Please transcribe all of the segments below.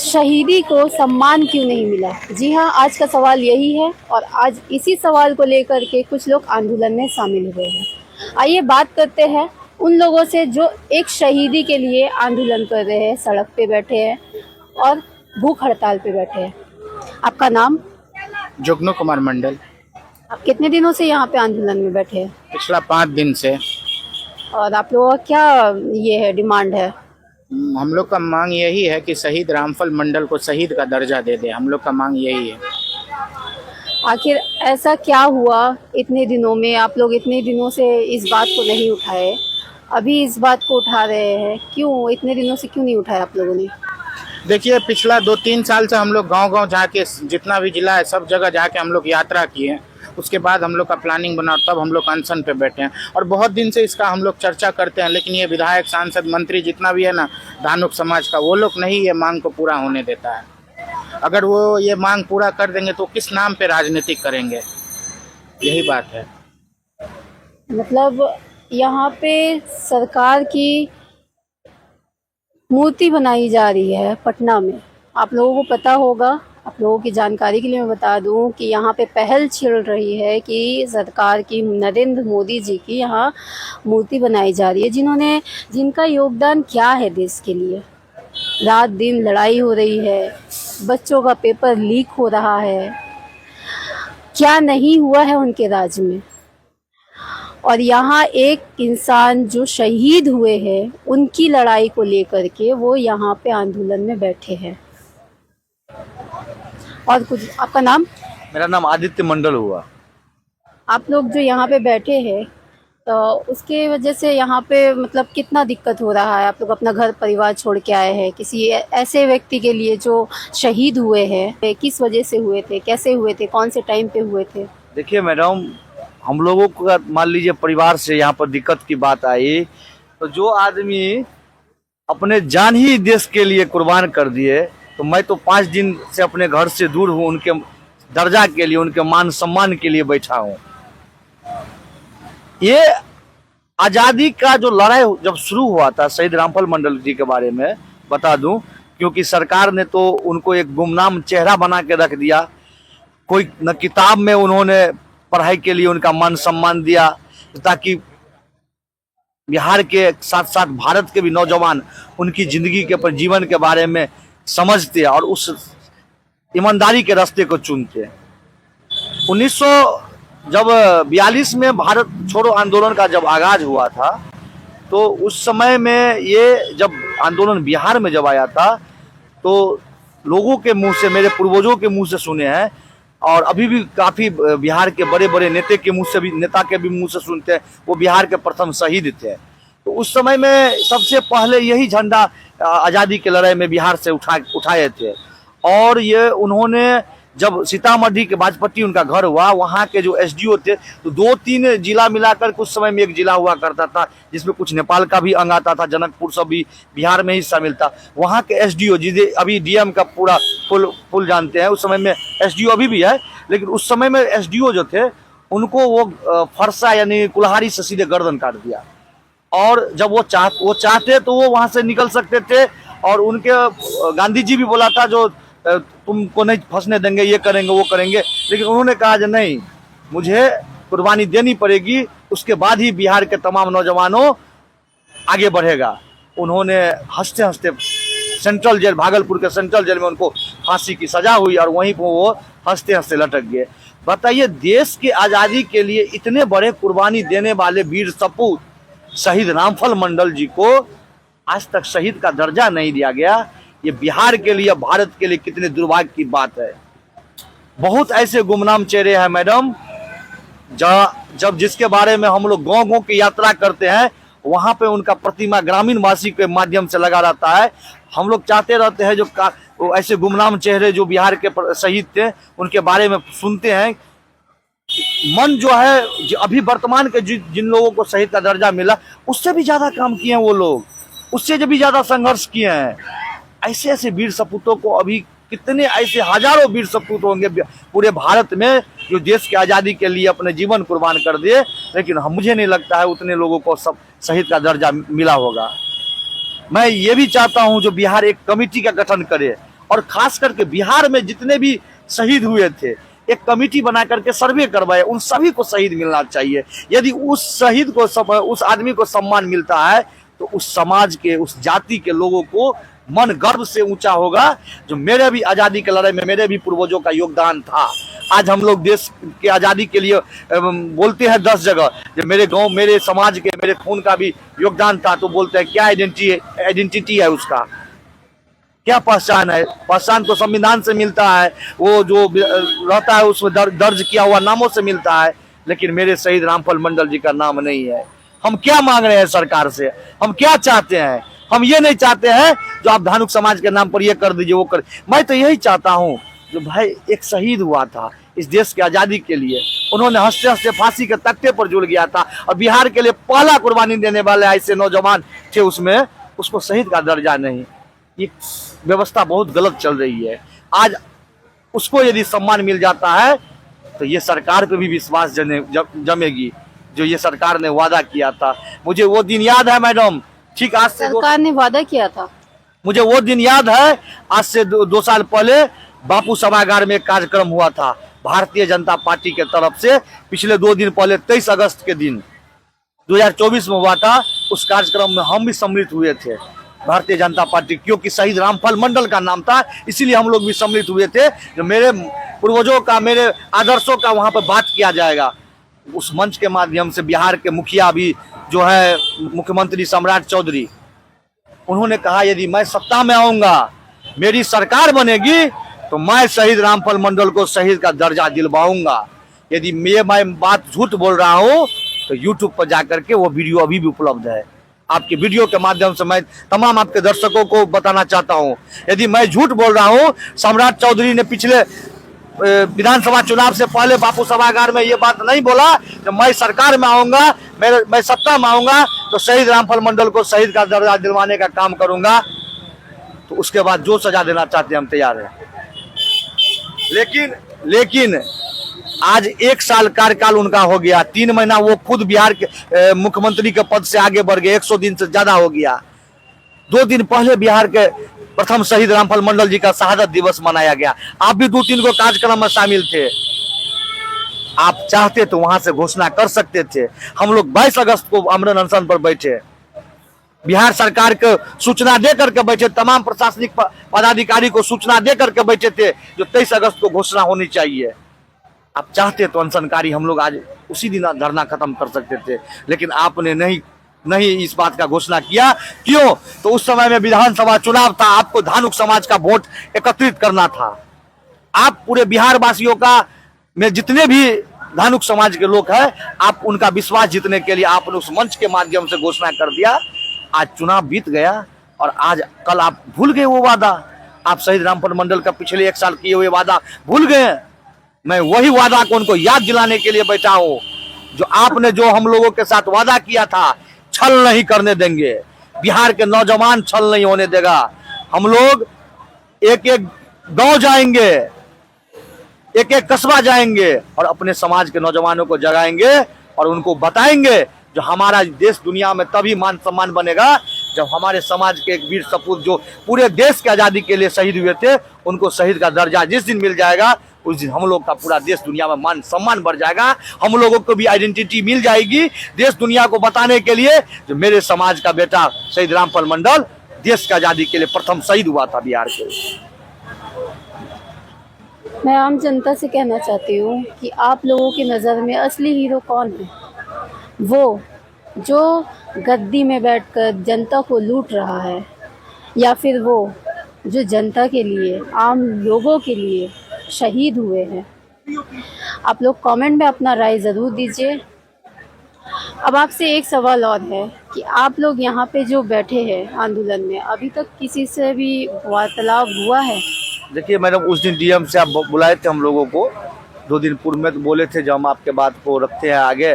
शहीदी को सम्मान क्यों नहीं मिला? जी हाँ, आज का सवाल यही है और आज इसी सवाल को लेकर के कुछ लोग आंदोलन में शामिल हुए हैं। आइए बात करते हैं उन लोगों से जो एक शहीदी के लिए आंदोलन कर रहे हैं, सड़क पे बैठे हैं और भूख हड़ताल पे बैठे हैं। आपका नाम? जुगनू कुमार मंडल। आप कितने दिनों से यहाँ पे आंदोलन में बैठे हैं? पिछला 5 दिन से। और आप लोगों का क्या ये है, डिमांड है? हम लोग का मांग यही है कि शहीद रामफल मंडल को शहीद का दर्जा दे दे। हम लोग का मांग यही है। आखिर ऐसा क्या हुआ इतने दिनों में? आप लोग इतने दिनों से इस बात को नहीं उठाए, अभी इस बात को उठा रहे हैं, क्यों? इतने दिनों से क्यों नहीं उठाया आप लोगों ने? देखिए, पिछला 2-3 साल से हम लोग गांव-गांव जाके, जितना भी जिला है सब जगह जाके हम लोग यात्रा किए। उसके बाद हम लोग का प्लानिंग बना, तब हम लोग अनशन पे बैठे हैं और बहुत दिन से इसका हम लोग चर्चा करते हैं। लेकिन ये विधायक, सांसद, मंत्री जितना भी है ना धानुक समाज का, वो लोग नहीं ये मांग को पूरा होने देता है। अगर वो ये मांग पूरा कर देंगे तो किस नाम पे राजनीति करेंगे? यही बात है। मतलब यहाँ पे सरकार की मूर्ति बनाई जा रही है पटना में। आप लोगों को पता होगा, आप लोगों की जानकारी के लिए मैं बता दूं कि यहाँ पे पहल चल रही है कि सरकार की, नरेंद्र मोदी जी की यहाँ मूर्ति बनाई जा रही है, जिनका योगदान क्या है देश के लिए। रात दिन लड़ाई हो रही है, बच्चों का पेपर लीक हो रहा है, क्या नहीं हुआ है उनके राज में। और यहाँ एक इंसान जो शहीद हुए हैं, उनकी लड़ाई को लेकर के वो यहाँ पे आंदोलन में बैठे हैं। और कुछ? आपका नाम? मेरा नाम आदित्य मंडल हुआ। आप लोग जो यहाँ पे बैठे हैं तो उसके वजह से यहाँ पे मतलब कितना दिक्कत हो रहा है? आप लोग अपना घर परिवार छोड़ के आए हैं किसी ऐसे व्यक्ति के लिए जो शहीद हुए हैं। किस वजह से हुए थे, कैसे हुए थे, कौन से टाइम पे हुए थे? देखिए मैडम, हम लोगों को मान लीजिए परिवार से यहाँ पर दिक्कत की बात आई तो जो आदमी अपने जान ही देश के लिए कुर्बान कर दिए, तो मैं तो 5 दिन से अपने घर से दूर हूँ, उनके दर्जा के लिए, उनके मान सम्मान के लिए बैठा हूँ। ये आज़ादी का जो लड़ाई जब शुरू हुआ था, शहीद रामफल मंडल जी के बारे में बता दूं, क्योंकि सरकार ने तो उनको एक गुमनाम चेहरा बना के रख दिया। कोई न किताब में उन्होंने पढ़ाई के लिए उनका मान सम्मान दिया, ताकि बिहार के साथ साथ भारत के भी नौजवान उनकी जिंदगी के पर, जीवन के बारे में समझते और उस ईमानदारी के रास्ते को चुनते। 1942 में भारत छोड़ो आंदोलन का जब आगाज हुआ था, तो उस समय में ये जब आंदोलन बिहार में जब आया था, तो लोगों के मुंह से, मेरे पूर्वजों के मुंह से सुने हैं और अभी भी काफी बिहार के बड़े बड़े नेता के मुंह से सुनते हैं, वो बिहार के प्रथम शहीद थे। तो उस समय में सबसे पहले यही झंडा आज़ादी के लड़ाई में बिहार से उठाए थे। और ये उन्होंने जब सीतामढ़ी के बाजपट्टी उनका घर हुआ, वहाँ के जो एसडीओ थे, तो 2-3 जिला मिलाकर कुछ समय में एक जिला हुआ करता था, जिसमें कुछ नेपाल का भी अंग आता था, जनकपुर सब भी बिहार में ही शामिल था। वहाँ के एसडीओ, जिसे अभी डीएम का पूरा फुल जानते हैं, उस समय में एसडीओ अभी भी है, लेकिन उस समय में एसडीओ जो थे उनको वो फरसा यानी कुल्हाड़ी से सीधे गर्दन काट दिया। और जब वो चाहते तो वो वहाँ से निकल सकते थे, और उनके गांधी जी भी बोला था जो तुमको नहीं फंसने देंगे, ये करेंगे वो करेंगे, लेकिन उन्होंने कहा कि नहीं, मुझे कुर्बानी देनी पड़ेगी, उसके बाद ही बिहार के तमाम नौजवानों आगे बढ़ेगा। उन्होंने हंसते हंसते सेंट्रल जेल, भागलपुर के सेंट्रल जेल में उनको फांसी की सजा हुई और वहीं पर वो हंसते हंसते लटक गए। बताइए, देश की आज़ादी के लिए इतने बड़े कुर्बानी देने वाले वीर सपूत शहीद रामफल मंडल जी को आज तक शहीद का दर्जा नहीं दिया गया। ये बिहार के लिए, भारत के लिए कितने दुर्भाग्य की बात है। बहुत ऐसे गुमनाम चेहरे हैं मैडम, जब जिसके बारे में हम लोग गांव गांव की यात्रा करते हैं, वहां पे उनका प्रतिमा ग्रामीण वासी के माध्यम से लगा रहता है। हम लोग चाहते रहते हैं जो ऐसे गुमनाम चेहरे जो बिहार के शहीद थे, उनके बारे में सुनते हैं। मन जो है, अभी वर्तमान के जिन लोगों को शहीद का दर्जा मिला, उससे भी ज्यादा काम किए हैं वो लोग, उससे भी ज्यादा संघर्ष किए हैं। ऐसे ऐसे वीर सपूतों को, अभी कितने ऐसे हजारों वीर सपूत होंगे पूरे भारत में जो देश की आज़ादी के लिए अपने जीवन कुर्बान कर दिए, लेकिन मुझे नहीं लगता है उतने लोगों को सब शहीद का दर्जा मिला होगा। मैं ये भी चाहता हूं जो बिहार एक कमेटी का गठन करे और खास करके बिहार में जितने भी शहीद हुए थे, एक कमेटी बना करके सर्वे करवाए, उन सभी को शहीद मिलना चाहिए। यदि उस शहीद को उस आदमी को सम्मान मिलता है तो उस समाज के, उस जाति के लोगों को मन गर्व से ऊंचा होगा, जो मेरे भी आजादी की लड़ाई में मेरे भी पूर्वजों का योगदान था। आज हम लोग देश के आजादी के लिए बोलते हैं 10 जगह, जब मेरे गांव, मेरे समाज के, मेरे खून का भी योगदान था, तो बोलते हैं क्या आइडेंटिटी है उसका, क्या पहचान है? पहचान तो संविधान से मिलता है, वो जो रहता है उसमें दर्ज किया हुआ नामों से मिलता है, लेकिन मेरे शहीद रामफल मंडल जी का नाम नहीं है। हम क्या मांग रहे हैं सरकार से? हम क्या चाहते हैं? हम ये नहीं चाहते हैं जो आप धानुक समाज के नाम पर ये कर दीजिए, वो कर। मैं तो यही चाहता हूँ, जो भाई एक शहीद हुआ था इस देश की आजादी के लिए, उन्होंने हंसते हंसते फांसी के तख्ते पर जुड़ गया था, और बिहार के लिए पहला कुर्बानी देने वाले ऐसे नौजवान थे उसमें, उसको शहीद का दर्जा नहीं। ये व्यवस्था बहुत गलत चल रही है। आज उसको यदि सम्मान मिल जाता है तो ये सरकार पे भी विश्वास जमेगी, जो ये सरकार ने वादा किया था। मुझे वो दिन याद है मैडम, ठीक आज से सरकार ने वादा किया था, मुझे वो दिन याद है, आज से 2 साल पहले बापू सभागार में एक कार्यक्रम हुआ था भारतीय जनता पार्टी के तरफ से। पिछले 2 दिन पहले 23 अगस्त के दिन 2024 में हुआ था। उस कार्यक्रम में हम भी सम्मिलित हुए थे, भारतीय जनता पार्टी, क्योंकि शहीद रामफल मंडल का नाम था, इसीलिए हम लोग भी सम्मिलित हुए थे। जो मेरे पूर्वजों का, मेरे आदर्शों का वहां पर बात किया जाएगा। उस मंच के माध्यम से बिहार के मुखिया भी जो है मुख्यमंत्री सम्राट चौधरी, उन्होंने कहा यदि मैं सत्ता में आऊंगा, मेरी सरकार बनेगी, तो मैं शहीद रामफल मंडल को शहीद का दर्जा दिलवाऊंगा। यदि मैं बात झूठ बोल रहा हूं तो यूट्यूब पर जाकर के वो वीडियो अभी भी उपलब्ध है। आपके वीडियो के माध्यम से मैं तमाम आपके दर्शकों को बताना चाहता हूं, यदि मैं झूठ बोल रहा हूं, सम्राट चौधरी ने पिछले विधानसभा चुनाव से पहले बापू सभागार में ये बात नहीं बोला, जब मैं सरकार में आऊंगा, मैं सत्ता में आऊंगा, तो शहीद रामफल मंडल को शहीद का दर्जा दिलवाने का काम करूंगा। तो उसके बाद जो सजा देना चाहते हैं हम तैयार हैं। लेकिन आज 1 साल कार्यकाल उनका हो गया, 3 महीना वो खुद बिहार के मुख्यमंत्री के पद से आगे बढ़ गए, 100 दिन से ज्यादा हो गया। 2 दिन पहले बिहार के प्रथम शहीद रामफल मंडल जी का शहादत दिवस मनाया गया। आप भी 2-3 को कार्यक्रम में शामिल थे। आप चाहते तो वहां से घोषणा कर सकते थे। हम लोग 22 अगस्त को आमरण अनशन पर बैठे, बिहार सरकार को सूचना दे करके बैठे, तमाम प्रशासनिक पदाधिकारी को सूचना दे करके बैठे थे जो 23 अगस्त को घोषणा होनी चाहिए। आप चाहते तो अनशनकारी हम लोग आज उसी दिन धरना खत्म कर सकते थे, लेकिन आपने नहीं इस बात का घोषणा किया। क्यों? तो उस समय में विधानसभा चुनाव था, आपको धानुक समाज का वोट एकत्रित करना था। आप पूरे बिहार वासियों का में जितने भी धानुक समाज के लोग हैं, आप उनका विश्वास जीतने के लिए आपने उस मंच के माध्यम से घोषणा कर दिया। आज चुनाव बीत गया और आज कल आप भूल गए वो वादा। आप शहीद रामफल मंडल का पिछले 1 साल किए हुए वादा भूल गए। मैं वही वादा को उनको याद दिलाने के लिए बैठा हूं, जो आपने जो हम लोगों के साथ वादा किया था, छल नहीं करने देंगे। बिहार के नौजवान छल नहीं होने देगा। हम लोग एक-एक गांव जाएंगे, एक-एक कस्बा जाएंगे और अपने समाज के नौजवानों को जगाएंगे और उनको बताएंगे जो हमारा देश दुनिया में तभी मान सम्मान बनेगा जब हमारे समाज के एक वीर सपूत जो पूरे देश की आजादी के लिए शहीद हुए थे, उनको शहीद का दर्जा जिस दिन मिल जाएगा, उस दिन हम लोग का पूरा देश दुनिया में मान सम्मान बढ़ जाएगा। हम लोगों को भी आइडेंटिटी मिल जाएगी देश दुनिया को बताने के लिए, जो मेरे समाज का बेटा शहीद रामफल मंडल देश की आजादी के लिए प्रथम शहीद हुआ था बिहार के। मैं आम जनता से कहना चाहती हूँ कि आप लोगों की नज़र में असली हीरो कौन है? वो जो गद्दी में बैठकर जनता को लूट रहा है, या फिर वो जो जनता के लिए, आम लोगों के लिए शहीद हुए हैं? आप लोग कमेंट में अपना राय ज़रूर दीजिए। अब आपसे एक सवाल और है कि आप लोग यहाँ पे जो बैठे हैं आंदोलन में, अभी तक किसी से भी वार्तालाप हुआ है? देखिए मैडम, उस दिन डीएम से आप बुलाए थे हम लोगों को, 2 दिन पूर्व में तो बोले थे जो हम आपके बात को रखते हैं आगे,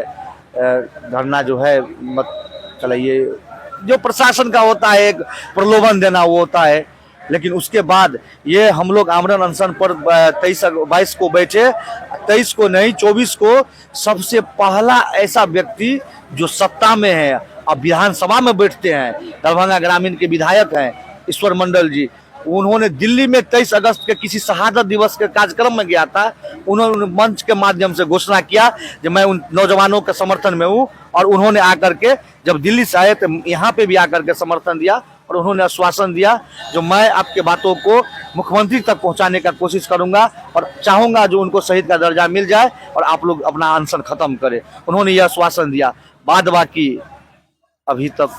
धरना जो है मत चलाइए, जो प्रशासन का होता है एक प्रलोभन देना वो होता है। लेकिन उसके बाद ये हम लोग आमरण अनशन पर 22 को बैठे, 23 को नहीं 24 को सबसे पहला ऐसा व्यक्ति जो सत्ता में है अब विधानसभा में बैठते हैं, दरभंगा ग्रामीण के विधायक हैं ईश्वर मंडल जी, उन्होंने दिल्ली में 23 अगस्त के किसी शहादत दिवस के कार्यक्रम में गया था। उन्होंने मंच के माध्यम से घोषणा किया कि मैं उन नौजवानों के समर्थन में हूँ, और उन्होंने आकर के जब दिल्ली से आए तो यहाँ पे भी आकर के समर्थन दिया, और उन्होंने आश्वासन दिया जो मैं आपके बातों को मुख्यमंत्री तक पहुंचाने का कोशिश करूंगा, और चाहूंगा जो उनको शहीद का दर्जा मिल जाए और आप लोग अपना अनशन खत्म करें। उन्होंने यह आश्वासन दिया। बाद बाकी अभी तक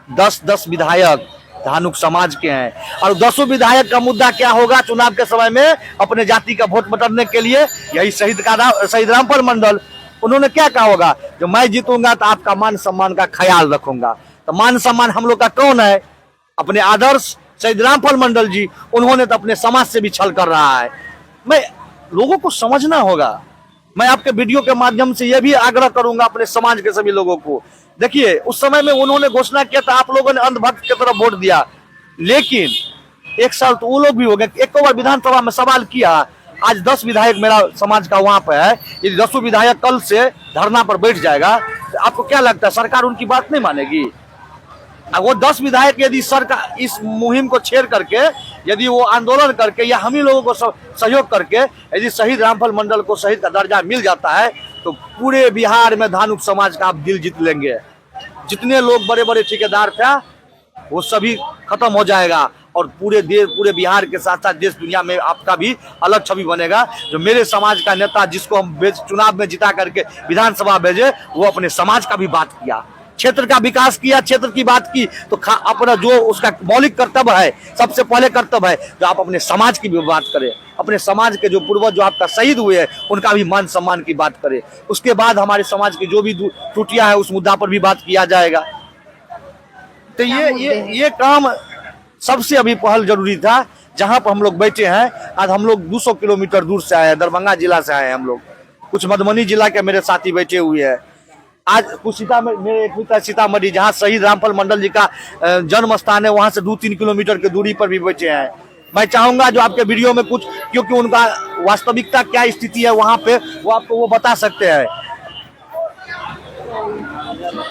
10 विधायक धानुक समाज के हैं, और 10 विधायक का मुद्दा क्या होगा चुनाव के समय में? अपने जाति का वोट बटोरने के लिए यही शहीद रामफल मंडल। उन्होंने क्या कहा होगा, जो मैं जीतूंगा तो आपका मान सम्मान का ख्याल रखूंगा। तो मान सम्मान हम लोग का कौन है? अपने आदर्श शहीद रामफल मंडल जी। उन्होंने तो अपने समाज से भी छल कर रहा है। मैं लोगों को समझना होगा। मैं आपके वीडियो के माध्यम से यह भी आग्रह करूंगा अपने समाज के सभी लोगों को, देखिए उस समय में उन्होंने घोषणा किया था, आप लोगों ने अंधभक्त की तरफ वोट दिया, लेकिन एक साल तो वो लोग भी हो गए। एक बार विधानसभा में सवाल किया, आज 10 विधायक मेरा समाज का वहां पे है, यदि 10 विधायक कल से धरना पर बैठ जाएगा तो आपको क्या लगता है सरकार उनकी बात नहीं मानेगी? वो 10 विधायक यदि सरकार इस मुहिम को छेड़ करके, यदि वो आंदोलन करके या हम ही लोगों को सहयोग करके यदि शहीद रामफल मंडल को शहीद का दर्जा मिल जाता है तो पूरे बिहार में धानुक समाज का आप दिल जीत लेंगे। जितने लोग बड़े बड़े ठेकेदार थे वो सभी खत्म हो जाएगा, और पूरे बिहार के साथ साथ देश दुनिया में आपका भी अलग छवि बनेगा। जो मेरे समाज का नेता जिसको हम चुनाव में जिता करके विधानसभा भेजे, वो अपने समाज का भी बात किया, क्षेत्र का विकास किया, क्षेत्र की बात की। तो अपना जो उसका मौलिक कर्तव्य है, सबसे पहले कर्तव्य है जो आप अपने समाज की भी बात करें, अपने समाज के जो पूर्वज जो आपका शहीद हुए हैं उनका भी मान सम्मान की बात करें। उसके बाद हमारे समाज की जो भी त्रुटियां है उस मुद्दा पर भी बात किया जाएगा। तो ये काम सबसे अभी पहल जरूरी था। जहां पर हम लोग बैठे हैं, आज हम लोग 200 किलोमीटर दूर से आए हैं, दरभंगा जिला से आए हैं हम लोग, कुछ मधुबनी जिला के मेरे साथी बैठे हुए हैं। आज कुछ मेरे एक मित्र सीतामढ़ी, जहाँ शहीद रामफल मंडल जी का जन्म स्थान है, वहां से 2-3 किलोमीटर की दूरी पर भी बैठे हैं। मैं चाहूंगा जो आपके वीडियो में कुछ, क्योंकि उनका वास्तविकता क्या स्थिति है वहां पे वो आपको वो बता सकते हैं।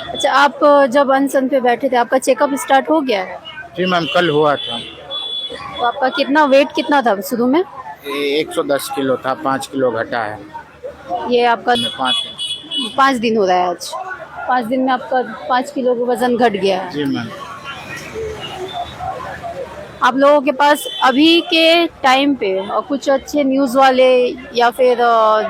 अच्छा, आप जब अनशन पे बैठे थे आपका चेकअप स्टार्ट हो गया है? जी मैम, कल हुआ था। तो आपका वेट कितना था शुरू में? 110 किलो था, 5 किलो घटा है। ये आपका 5 दिन हो रहा है आज। 5 दिन में आपका 5 किलो का वजन घट गया है। जी मैम। आप लोगों के पास अभी के टाइम पे और कुछ अच्छे न्यूज़ वाले या फिर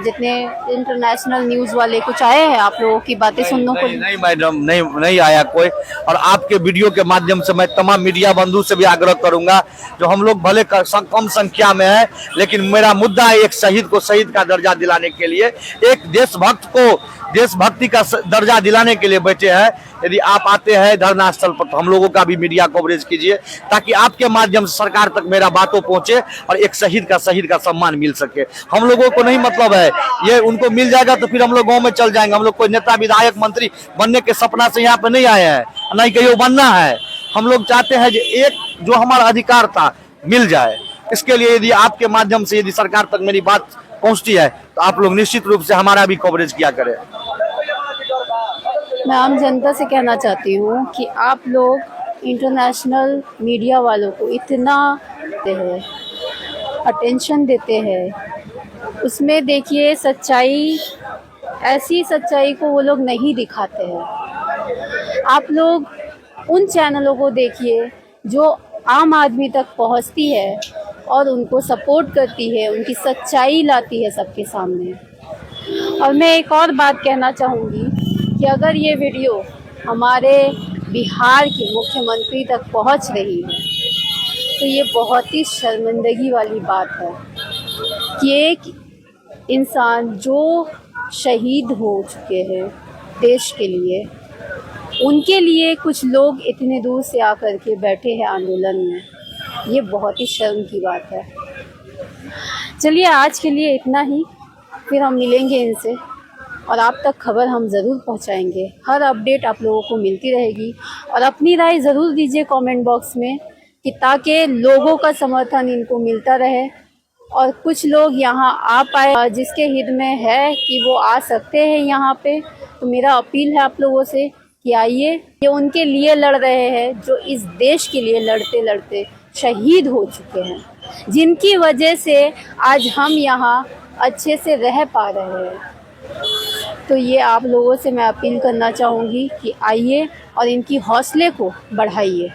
जितने इंटरनेशनल न्यूज़ वाले कुछ आए हैं आप लोगों की बातें सुनने को? नहीं मैडम, नहीं आया कोई। और आपके वीडियो के माध्यम से मैं तमाम मीडिया बंधु से भी आग्रह करूंगा, जो हम लोग भले कम संख्या में है, लेकिन मेरा मुद्दा है एक शहीद को शहीद का दर्जा दिलाने के लिए, एक देशभक्त को देशभक्ति का दर्जा दिलाने के लिए बैठे हैं। यदि आप आते हैं धरना स्थल पर तो हम लोगों का भी मीडिया कवरेज कीजिए, ताकि आपके माध्यम से सरकार तक मेरा बातों पहुंचे और एक शहीद का सम्मान मिल सके। हम लोगों को नहीं मतलब है, ये उनको मिल जाएगा तो फिर हम लोग गाँव में चल जाएंगे। हम लोग कोई नेता विधायक मंत्री बनने के सपना से यहाँ पे नहीं आए हैं, नहीं कहीं बनना है। हम लोग चाहते हैं कि एक जो हमारा अधिकार था मिल जाए। इसके लिए यदि आपके माध्यम से यदि सरकार तक मेरी बात पहुंचती है तो आप लोग निश्चित रूप से हमारा भी कवरेज किया करें। मैं आम जनता से कहना चाहती हूँ कि आप लोग इंटरनेशनल मीडिया वालों को इतना अटेंशन देते हैं, उसमें देखिए सच्चाई, ऐसी सच्चाई को वो लोग नहीं दिखाते हैं। आप लोग उन चैनलों को देखिए जो आम आदमी तक पहुंचती है और उनको सपोर्ट करती है, उनकी सच्चाई लाती है सबके सामने। और मैं एक और बात कहना चाहूँगी कि अगर ये वीडियो हमारे बिहार के मुख्यमंत्री तक पहुंच रही है तो ये बहुत ही शर्मिंदगी वाली बात है कि एक इंसान जो शहीद हो चुके हैं देश के लिए, उनके लिए कुछ लोग इतने दूर से आकर के बैठे हैं आंदोलन में। ये बहुत ही शर्म की बात है। चलिए आज के लिए इतना ही, फिर हम मिलेंगे इनसे और आप तक खबर हम ज़रूर पहुंचाएंगे। हर अपडेट आप लोगों को मिलती रहेगी और अपनी राय ज़रूर दीजिए कमेंट बॉक्स में, कि ताकि लोगों का समर्थन इनको मिलता रहे और कुछ लोग यहाँ आ पाए जिसके हित में है कि वो आ सकते हैं यहाँ पे। तो मेरा अपील है आप लोगों से कि आइए, ये उनके लिए लड़ रहे हैं जो इस देश के लिए लड़ते लड़ते शहीद हो चुके हैं, जिनकी वजह से आज हम यहाँ अच्छे से रह पा रहे हैं। तो ये आप लोगों से मैं अपील करना चाहूँगी कि आइए और इनकी हौसले को बढ़ाइए।